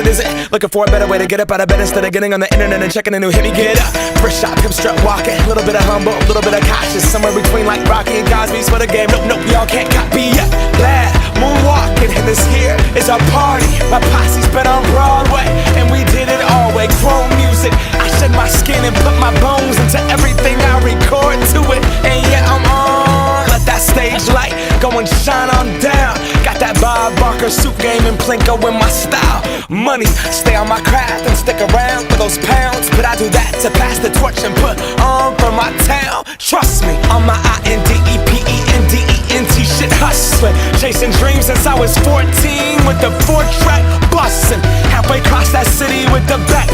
minute is it? Looking for a better way to get up out of bed instead of getting on the internet and checking a new hit. Me get up, first shot, pimp strut walking, a little bit of humble, a little bit of cautious, somewhere between like Rocky and Cosby's for the game. Nope, y'all can't copy yet. Glad moonwalking, and this here is our party. My posse's been on Broadway, and we did it all way. Chrome music, I shed my skin and put my bones into everything I record to it. And yeah, I'm on. Let that stage light go and shine on down. Got that Bob Barker suit game and Plinko in my style. Money, stay on my craft and stick around for those pounds. But I do that to pass the torch and put on for my town. Trust me, on my INDEPENDENT shit hustling. Chasing dreams since I was 14 with the 4-track bustin'. Halfway across that city with the back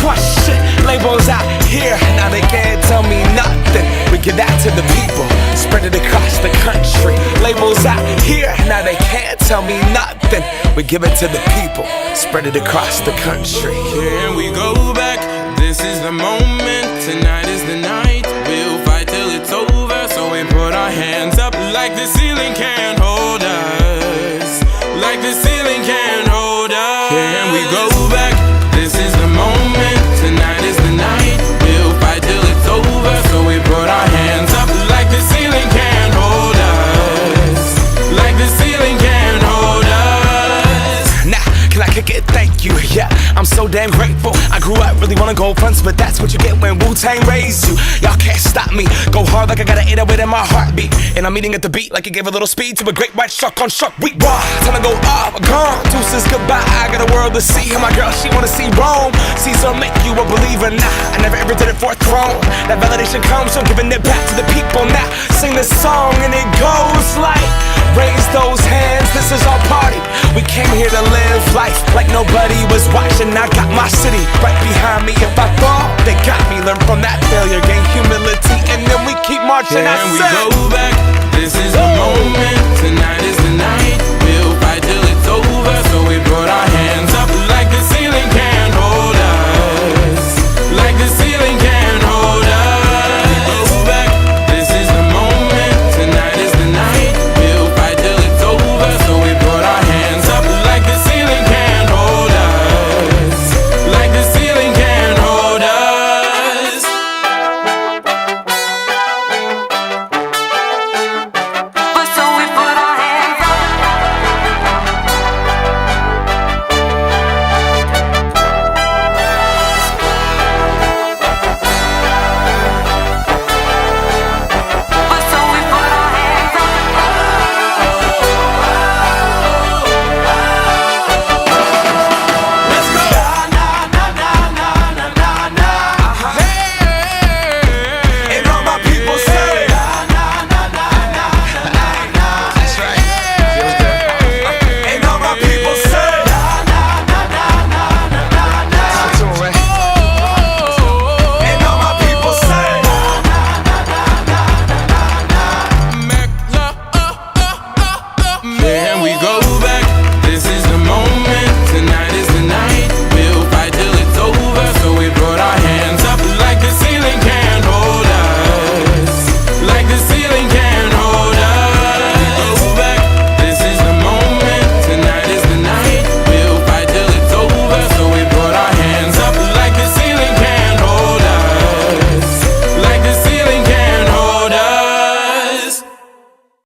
crush shit. Labels out here, now they can't tell me nothing. We give that to the people, spread it across the country. Labels out here, now they can't tell me nothing. We give it to the people, spread it across the country. Can we go back? This is the moment, tonight is the night. We'll fight till it's over, so we put our hands up like the ceiling can't hold us. Like the ceiling can't hold us. Can we go back? This is the moment, tonight is the night. We'll fight till it's over, so we put our hands up like the ceiling can't hold us. Like the ceiling can't hold us. Nah, can I kick it? Thank you, yeah, I'm so damn grateful. I grew up really wanna go fronts, but that's what you get when Wu-Tang raised you. Y'all can't stop me, go hard like I got an 808 in my heartbeat. And I'm eating at the beat like it gave a little speed to a great white shark on shark week. Raw, time to go off, gone, deuces goodbye. I got a world to see, and my girl, she wanna see Rome. Caesar make you a believer, nah, I never ever did it for a throne. That validation comes from giving it back to the people. Now, sing this song and it goes like, raise those hands, this is our party. We came here to live life like nobody was watching. I got my city right behind me. If I fall, they got me. Learn from that failure, gain humility, and then we keep marching. Can we go